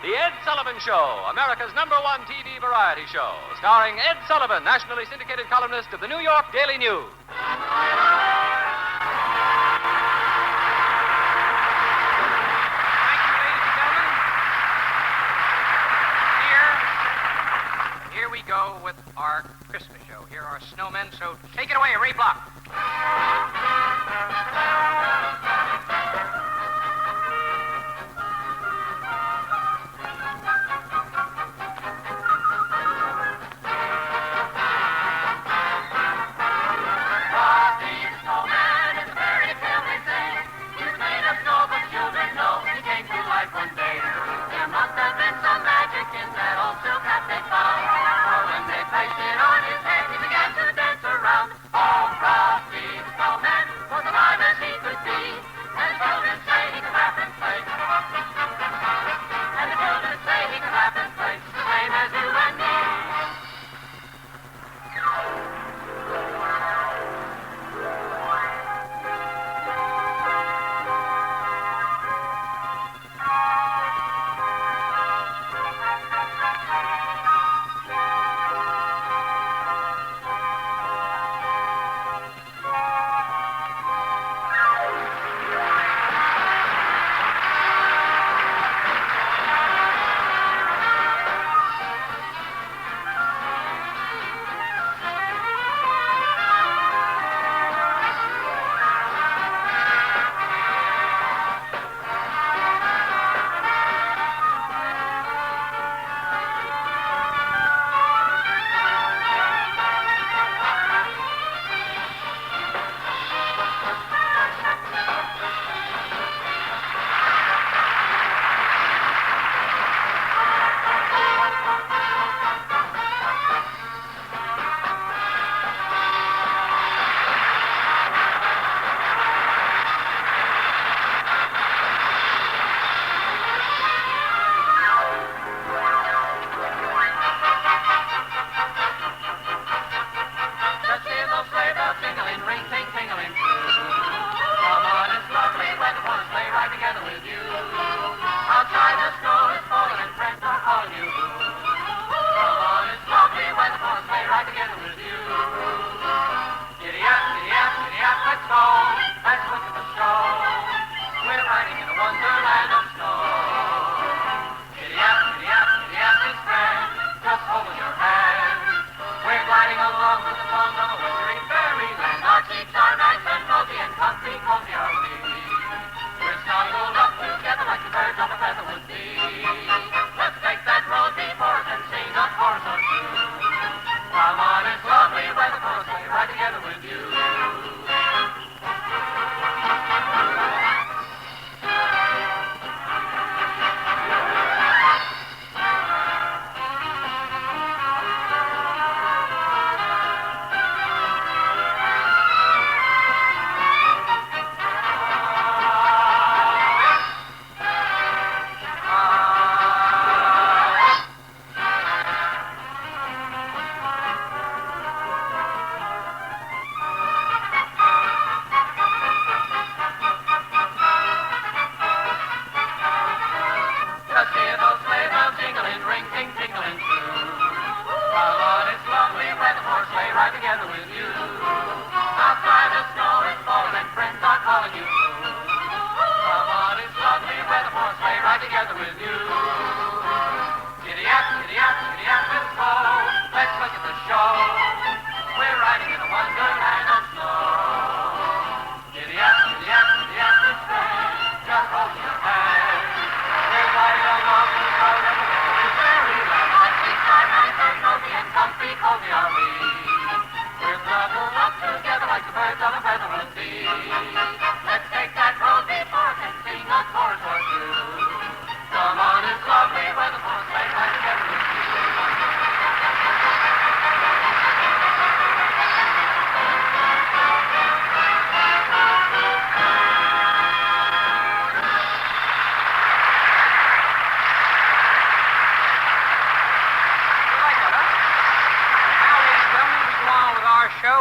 The Ed Sullivan Show, America's #1 TV variety show, starring Ed Sullivan, nationally syndicated columnist of the New York Daily News. Thank you, ladies and gentlemen. Here we go with our Christmas show. Here are snowmen, so take it away, Ray Block.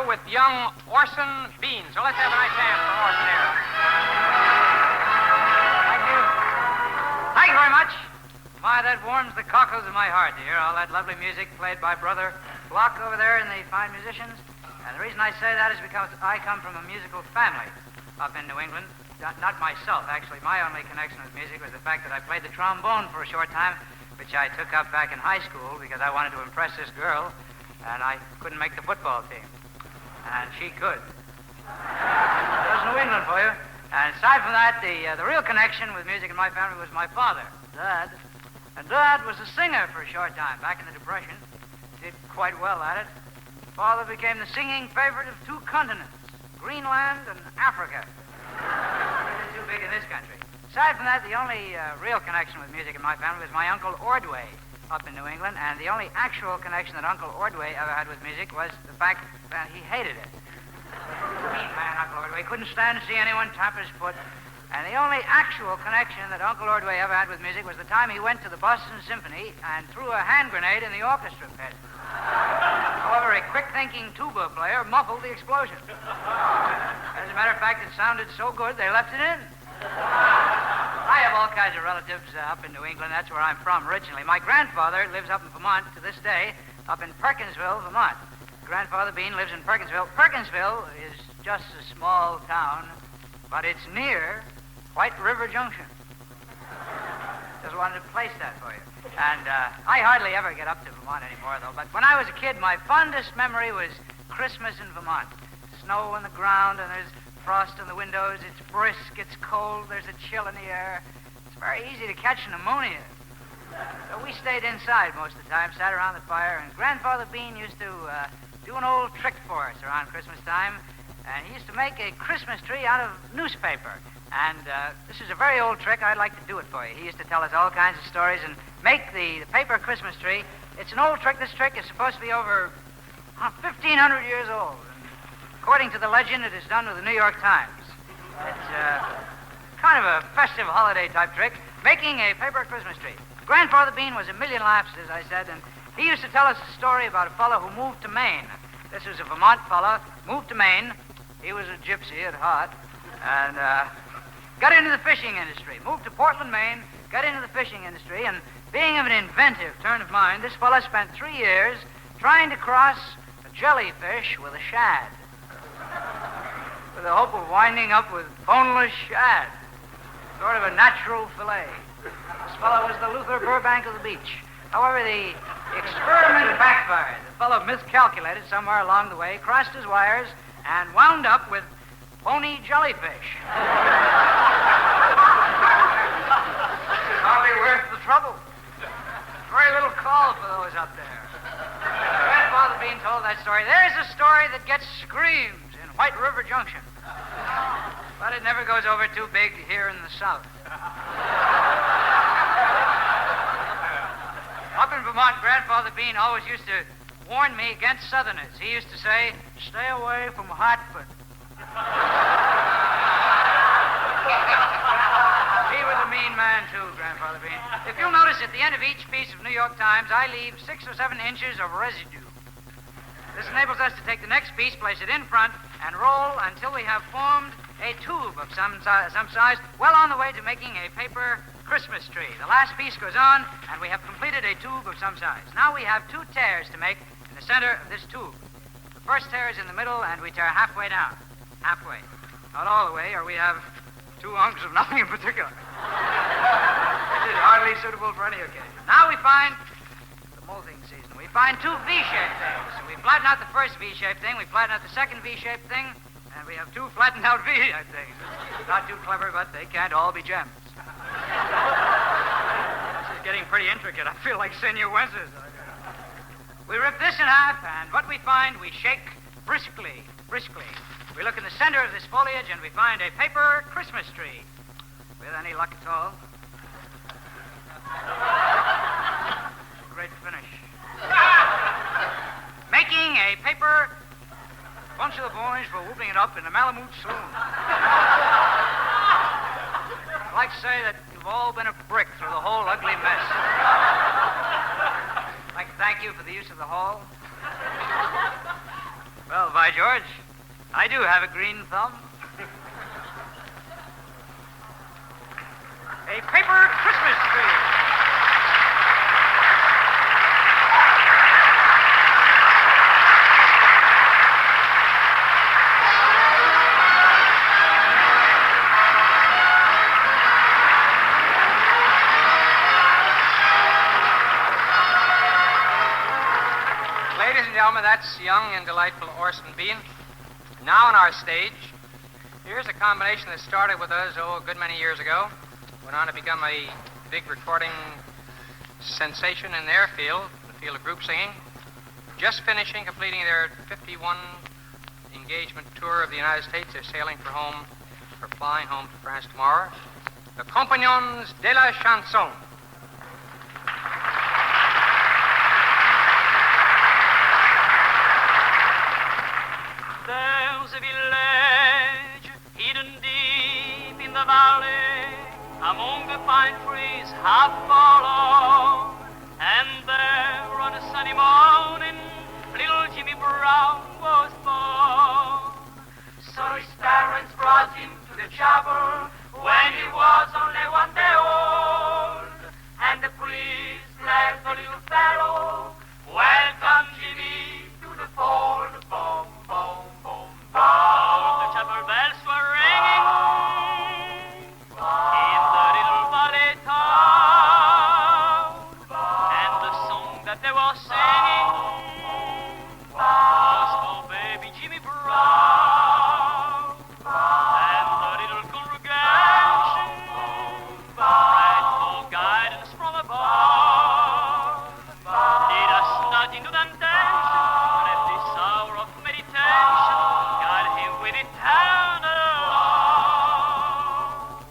With young Orson Bean. So let's have a nice hand for Orson here. Thank you. Thank you very much. My that warms the cockles of my heart to hear all that lovely music played by Brother Block over there and the fine musicians. And the reason I say that is because I come from a musical family up in New England. Not myself, actually. My only connection with music was the fact that I played the trombone for a short time, which I took up back in high school because I wanted to impress this girl, and I couldn't make the football team. And she could. There's New England for you. And aside from that, the real connection with music in my family was my father, Dad. And Dad was a singer for a short time back in the Depression. Did quite well at it. Father became the singing favorite of 2 continents, Greenland and Africa. Too big in this country. Aside from that, the only real connection with music in my family was my Uncle Ordway up in New England, and the only actual connection that Uncle Ordway ever had with music was the fact that he hated it. Mean man, Uncle Ordway. Couldn't stand to see anyone tap his foot. And the only actual connection that Uncle Ordway ever had with music was the time he went to the Boston Symphony and threw a hand grenade in the orchestra pit. However, a quick-thinking tuba player muffled the explosion. As a matter of fact, it sounded so good, they left it in. I have all kinds of relatives up in New England. That's where I'm from originally. My grandfather lives up in Vermont to this day, up in Perkinsville, Vermont. Grandfather Bean lives in Perkinsville. Perkinsville is just a small town, but it's near White River Junction. Just wanted to place that for you. And I hardly ever get up to Vermont anymore, though. But when I was a kid, my fondest memory was Christmas in Vermont. Snow on the ground, and there's frost on the windows. It's brisk, it's cold, there's a chill in the air. It's very easy to catch pneumonia. So we stayed inside most of the time, sat around the fire, and Grandfather Bean used to do an old trick for us around Christmas time. And he used to make a Christmas tree out of newspaper. And this is a very old trick. I'd like to do it for you. He used to tell us all kinds of stories and make the paper Christmas tree. It's an old trick. This trick is supposed to be over 1,500 years old. And according to the legend, it is done with the New York Times. It's kind of a festive holiday type trick, making a paper Christmas tree. Grandfather Bean was a million laughs, as I said, and he used to tell us a story about a fellow who moved to Maine. This was a Vermont fellow, moved to Maine. He was a gypsy at heart, and got into the fishing industry. Moved to Portland, Maine, got into the fishing industry, and being of an inventive turn of mind, this fellow spent 3 years trying to cross a jellyfish with a shad, with the hope of winding up with boneless shad, sort of a natural fillet. This fellow was the Luther Burbank of the beach. However, the experiment backfired. The fellow miscalculated somewhere along the way, crossed his wires, and wound up with bony jellyfish. Hardly worth the trouble. Very little call for those up there. Grandfather Bean told that story. There's a story that gets screams in White River Junction. But it never goes over too big here in the South. Up in Vermont, Grandfather Bean always used to warn me against Southerners. He used to say, stay away from Hartford. He was a mean man, too, Grandfather Bean. If you'll notice, at the end of each piece of New York Times, I leave 6 or 7 inches of residue. This enables us to take the next piece, place it in front, and roll until we have formed a tube of some size, well on the way to making a paper Christmas tree. The last piece goes on, and we have completed a tube of some size. Now we have 2 tears to make in the center of this tube. The first tear is in the middle, and we tear halfway down. Halfway. Not all the way, or we have 2 hunks of nothing in particular. It is hardly suitable for any occasion. Now we find the molting season. We find 2 V-shaped things. We flatten out the first V-shaped thing, we flatten out the second V-shaped thing, and we have 2 flattened out V-shaped things. Not too clever, but they can't all be gems. This is getting pretty intricate. I feel like Senor Wences. We rip this in half, and what we find, we shake briskly. We look in the center of this foliage, and we find a paper Christmas tree. With any luck at all. Great finish. Making a paper bunch of the boys for whooping it up in the Malamute Saloon. I'd like to say that you've all been a brick through the whole ugly mess. I'd like to thank you for the use of the hall. Well, by George, I do have a green thumb. A paper Christmas tree. gentlemen, that's young and delightful Orson Bean. Now on our stage, here's a combination that started with us, a good many years ago. Went on to become a big recording sensation in their field, the field of group singing. Just completing their 51 engagement tour of the United States. They're sailing for flying home to France tomorrow. The Compagnons de la Chanson. There's a village hidden deep in the valley, among the pine trees half fallen, and there on a sunny morning, little Jimmy Brown was born. So his parents brought him to the chapel when he was only 1 day old, and the priest blessed the little fellow. Welcome, Jimmy, to the fold. Boom, boom, boom, boom. The chapel bells were ringing in the little valley town, and the song that they were singing was for baby Jimmy Brown, and the little congregation prayed for guidance from above. Lead us not into temptation, let this hour of meditation guide him with eternal love.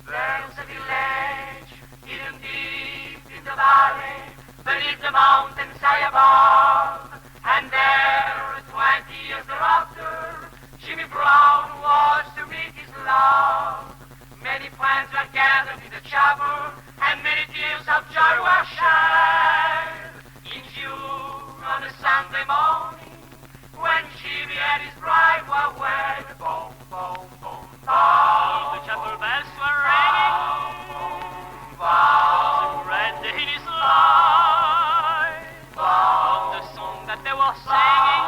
There's a village hidden deep in the valley, beneath the mountains high above, and there, 20 years thereafter, Jimmy Brown was to meet his love. Many friends were gathered in the chapel, and many tears of joy were shed. In June, on a Sunday morning, when Jimmy and his bride were wed, boom, boom, boom, boom, the chapel bells were ringing. Was a great day in his life. Of the song that they were singing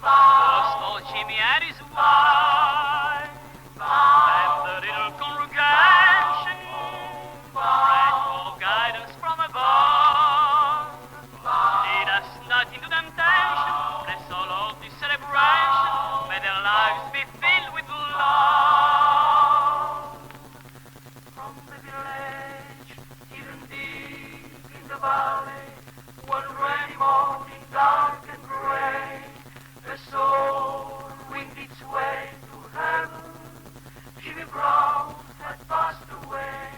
was for Jimmy and his wife, and the little congregation prayed for guidance from above. Lead us not into temptation, bless all of this celebration, may their lives be filled with love. From the village, hidden deep in the valley, one rainy morning, dark and gray, the soul winged its way to heaven. Jimmy Brown had passed away.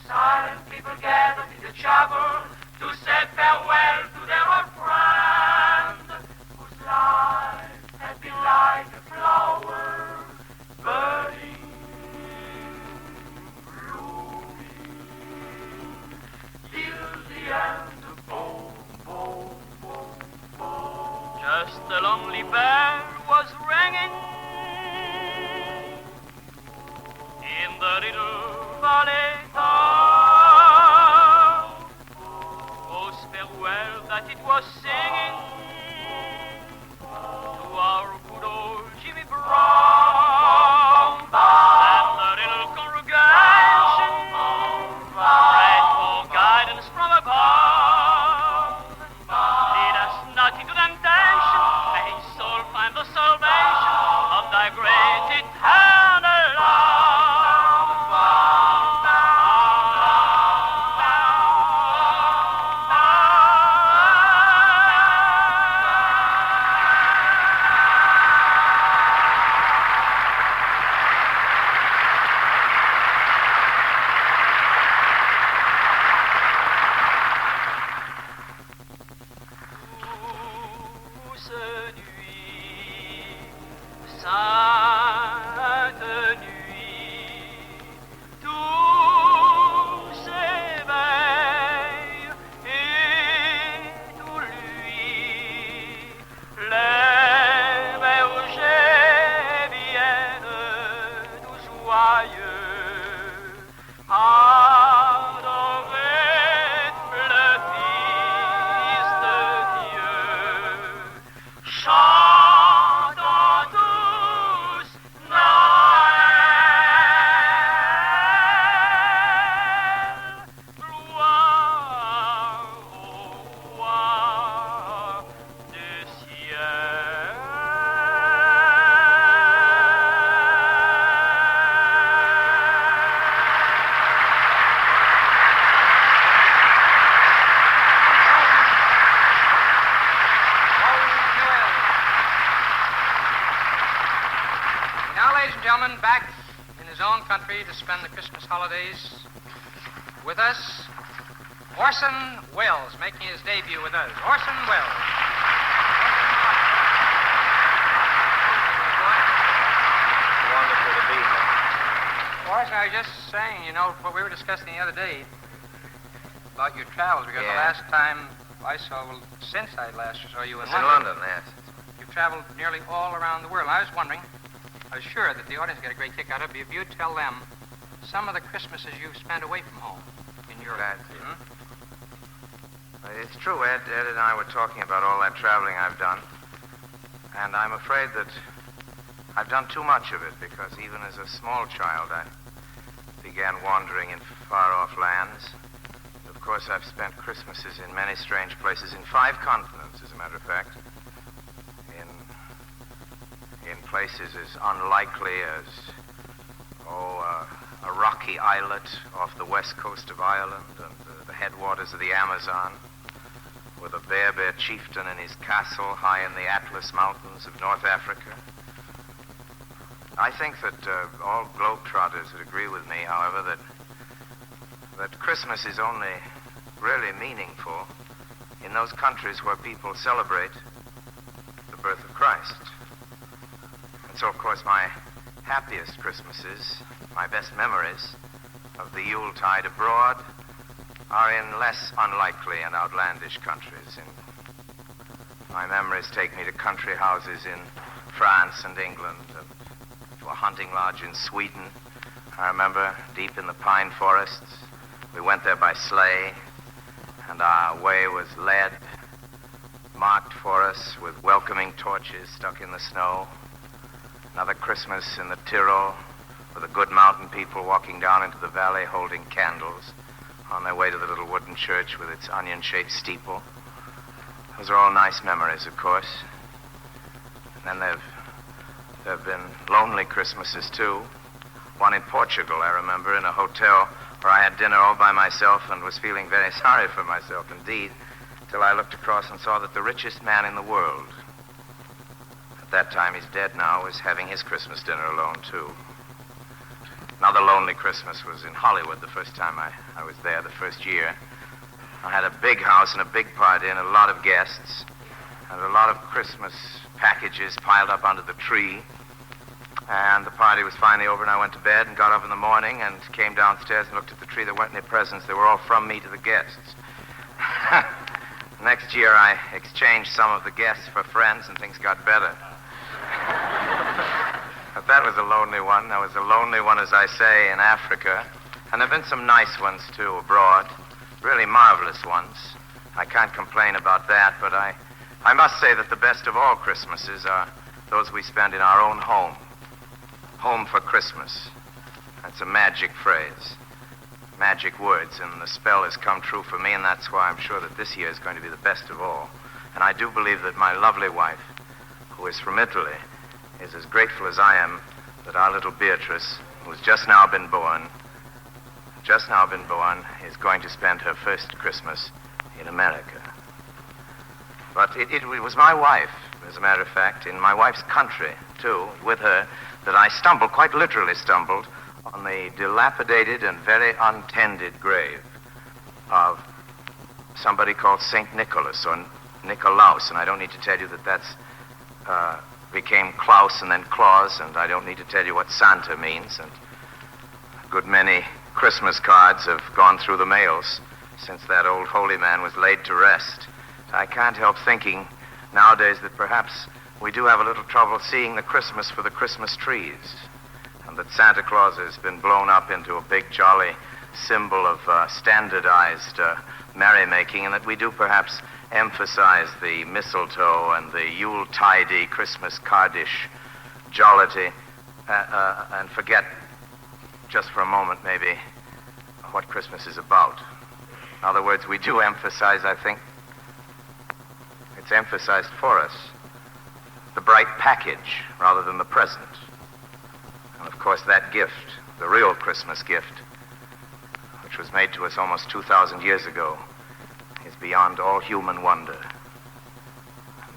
Silent people gathered in the chapel to say farewell to their old friend, whose life had been like a flower, burning, blooming, till the end. Boom, boom, boom, boom. Just a lonely bell was ringing in the little valley town. Whose farewell that it was singing to our good old Jimmy Brown, and the little congregation prayed for guidance from above. Lead us not into temptation, may his soul find the salvation of thy great eternal love. country to spend the Christmas holidays with us, Orson Welles, making his debut with us. Orson Welles. Wonderful to be here. Orson, I was just saying, what we were discussing the other day about your travels, because the last time I saw, since I last saw you in London, yes. You've traveled nearly all around the world. I was wondering, I was sure that the audience get a great kick out of it if you'd tell them some of the Christmases you've spent away from home in Europe. It's true, Ed. Ed and I were talking about all that traveling I've done. And I'm afraid that I've done too much of it because even as a small child, I began wandering in far-off lands. Of course, I've spent Christmases in many strange places, in 5 continents, as a matter of fact. In places as unlikely as, a rocky islet off the west coast of Ireland and the headwaters of the Amazon, with a Berber chieftain in his castle high in the Atlas Mountains of North Africa. I think that all globetrotters would agree with me, however, that Christmas is only really meaningful in those countries where people celebrate the birth of Christ. And so, of course, my happiest Christmases, my best memories of the Yuletide abroad are in less unlikely and outlandish countries. My memories take me to country houses in France and England, and to a hunting lodge in Sweden. I remember deep in the pine forests. We went there by sleigh, and our way was led, marked for us with welcoming torches stuck in the snow. Another Christmas in the Tyrol, with the good mountain people walking down into the valley holding candles on their way to the little wooden church with its onion-shaped steeple. Those are all nice memories, of course. And then there have been lonely Christmases, too. One in Portugal, I remember, in a hotel where I had dinner all by myself and was feeling very sorry for myself indeed, till I looked across and saw that the richest man in the world, at that time, he's dead now, was having his Christmas dinner alone, too. Another lonely Christmas was in Hollywood the first time I was there, the first year. I had a big house and a big party and a lot of guests and a lot of Christmas packages piled up under the tree. And the party was finally over and I went to bed and got up in the morning and came downstairs and looked at the tree. There weren't any presents. They were all from me to the guests. Next year I exchanged some of the guests for friends and things got better. But that was a lonely one. There was a lonely one, as I say, in Africa. And there have been some nice ones, too, abroad. Really marvelous ones. I can't complain about that, but I must say that the best of all Christmases are those we spend in our own home. Home for Christmas. That's a magic phrase. Magic words, and the spell has come true for me, and that's why I'm sure that this year is going to be the best of all. And I do believe that my lovely wife, who is from Italy, is as grateful as I am that our little Beatrice, who's just now been born, is going to spend her first Christmas in America. But it was my wife, as a matter of fact, in my wife's country, too, with her, that I stumbled, quite literally stumbled, on the dilapidated and very untended grave of somebody called St. Nicholas, or Nicolaus, and I don't need to tell you that that's became Klaus and then Claus, and I don't need to tell you what Santa means, and a good many Christmas cards have gone through the mails since that old holy man was laid to rest. I can't help thinking nowadays that perhaps we do have a little trouble seeing the Christmas for the Christmas trees, and that Santa Claus has been blown up into a big, jolly symbol of standardized merrymaking, and that we do perhaps emphasize the mistletoe and the Yuletide Christmas cardish jollity and forget just for a moment maybe what Christmas is about. In other words, we do emphasize, I think, it's emphasized for us, the bright package rather than the present. And of course that gift, the real Christmas gift, which was made to us almost 2,000 years ago, is beyond all human wonder,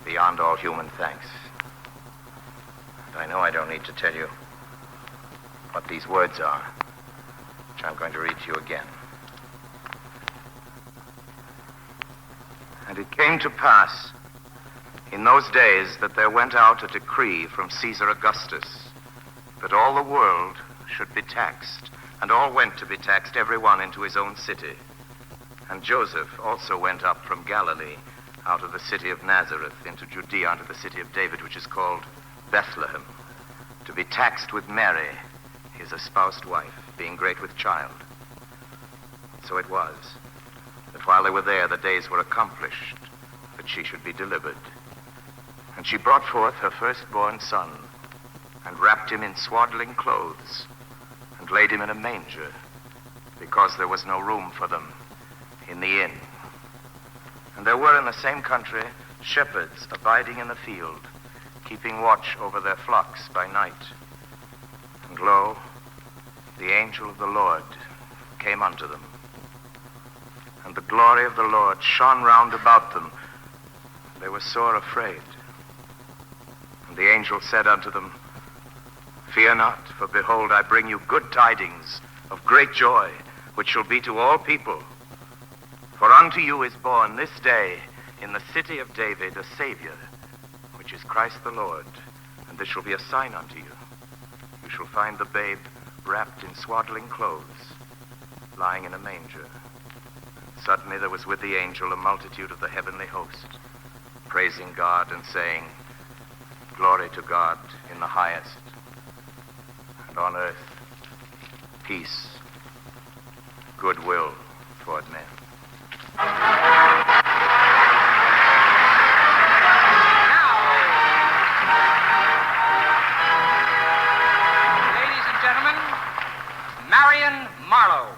beyond all human thanks. And I know I don't need to tell you what these words are, which I'm going to read to you again. And it came to pass in those days that there went out a decree from Caesar Augustus that all the world should be taxed, and all went to be taxed, every one into his own city. And Joseph also went up from Galilee, out of the city of Nazareth, into Judea, unto the city of David, which is called Bethlehem, to be taxed with Mary, his espoused wife, being great with child. So it was, that while they were there, the days were accomplished, that she should be delivered. And she brought forth her firstborn son, and wrapped him in swaddling clothes, and laid him in a manger, because there was no room for them in the inn. And there were in the same country shepherds abiding in the field, keeping watch over their flocks by night. And lo, the angel of the Lord came unto them, and the glory of the Lord shone round about them. They were sore afraid. And the angel said unto them, Fear not, for behold, I bring you good tidings of great joy, which shall be to all people. For unto you is born this day in the city of David a Savior, which is Christ the Lord. And this shall be a sign unto you. You shall find the babe wrapped in swaddling clothes, lying in a manger. Suddenly there was with the angel a multitude of the heavenly host, praising God and saying, Glory to God in the highest, and on earth peace, goodwill toward men. Ladies and gentlemen, Marion Marlowe.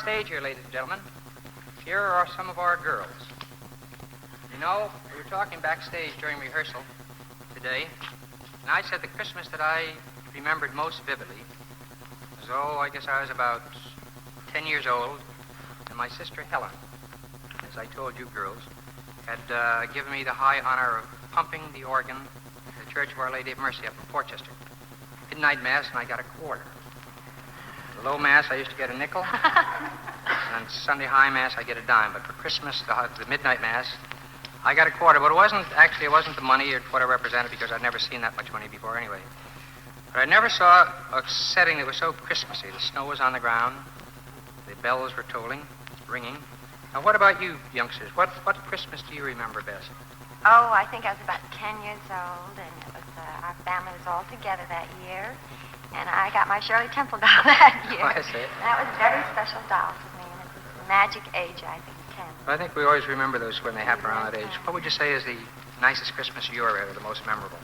Stage here, ladies and gentlemen. Here are some of our girls. You know, we were talking backstage during rehearsal today, and I said the Christmas that I remembered most vividly was So I guess I was about 10 years old, and my sister Helen, as I told you girls, had given me the high honor of pumping the organ at the Church of Our Lady of Mercy up in Portchester. Midnight Mass, and I got a quarter. The low Mass, I used to get a nickel. And on Sunday High Mass, I get a dime. But for Christmas, the Midnight Mass, I got a quarter. But it wasn't the money or what it represented, because I'd never seen that much money before anyway. But I never saw a setting that was so Christmassy. The snow was on the ground. The bells were tolling, ringing. Now, what about you, youngsters? What Christmas do you remember best? Oh, I think I was about 10 years old, and it was our family was all together that year, and I got my Shirley Temple doll that year. Oh, I see. That was a very special doll to me, and it was the magic age, I think, 10. I think we always remember those when they happen around that age. What would you say is the nicest Christmas you ever had, or the most memorable?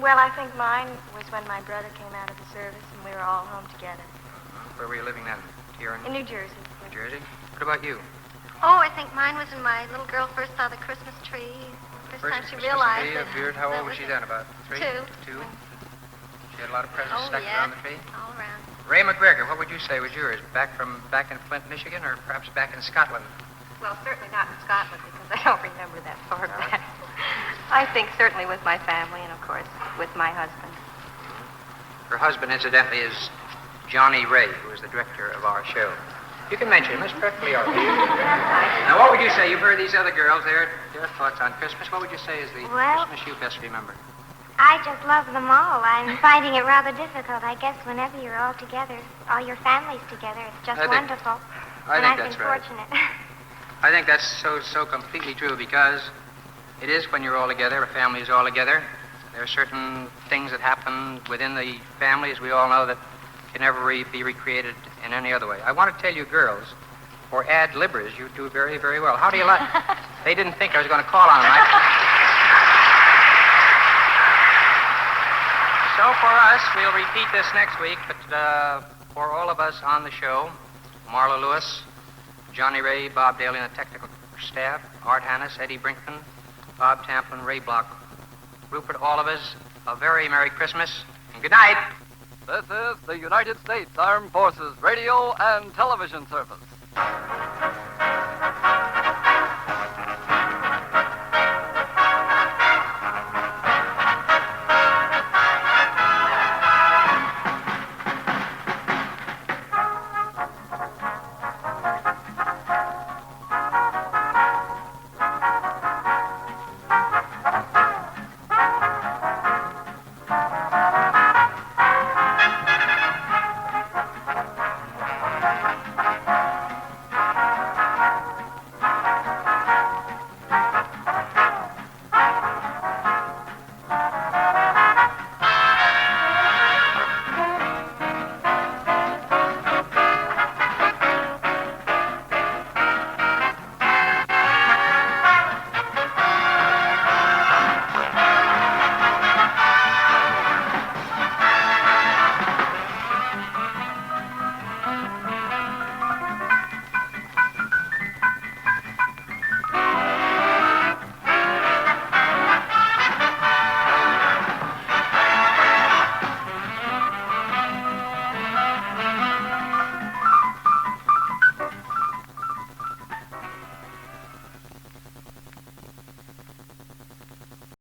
Well, I think mine was when my brother came out of the service and we were all home together. Where were you living then? Here In New Jersey. New Jersey? What about you? Oh, I think mine was when my little girl first saw the Christmas tree. First time she Christmas realized tree that. appeared. How that old was she then? About 3? Two. She had a lot of presents Oh, stuck yeah. around the tree? All around. Ray McGregor, what would you say was yours? Back in Flint, Michigan, or perhaps back in Scotland? Well, certainly not in Scotland, because I don't remember that far No. back. I think certainly with my family, and of course with my husband. Her husband, incidentally, is Johnny Ray, who is the director of our show. You can mention him. It's perfectly all right. Now, what would you say? You've heard these other girls, their thoughts on Christmas. What would you say is the Well- Christmas you best remember? I just love them all. I'm finding it rather difficult. I guess whenever you're all together, all your family's together, it's just I think- wonderful. I and think I've that's been right. fortunate. I think that's so completely true, because it is when you're all together, a family is all together. There are certain things that happen within the family, as we all know, that can never be recreated in any other way. I want to tell you girls, for ad-libbers, you do very, very well. How do you like... They didn't think I was going to call on them. So for us, we'll repeat this next week, but for all of us on the show, Marla Lewis, Johnny Ray, Bob Daly, and the technical staff, Art Hannes, Eddie Brinkman, Bob Tamplin, Ray Block, Rupert, all of us, a very Merry Christmas, and good night. This is the United States Armed Forces Radio and Television Service.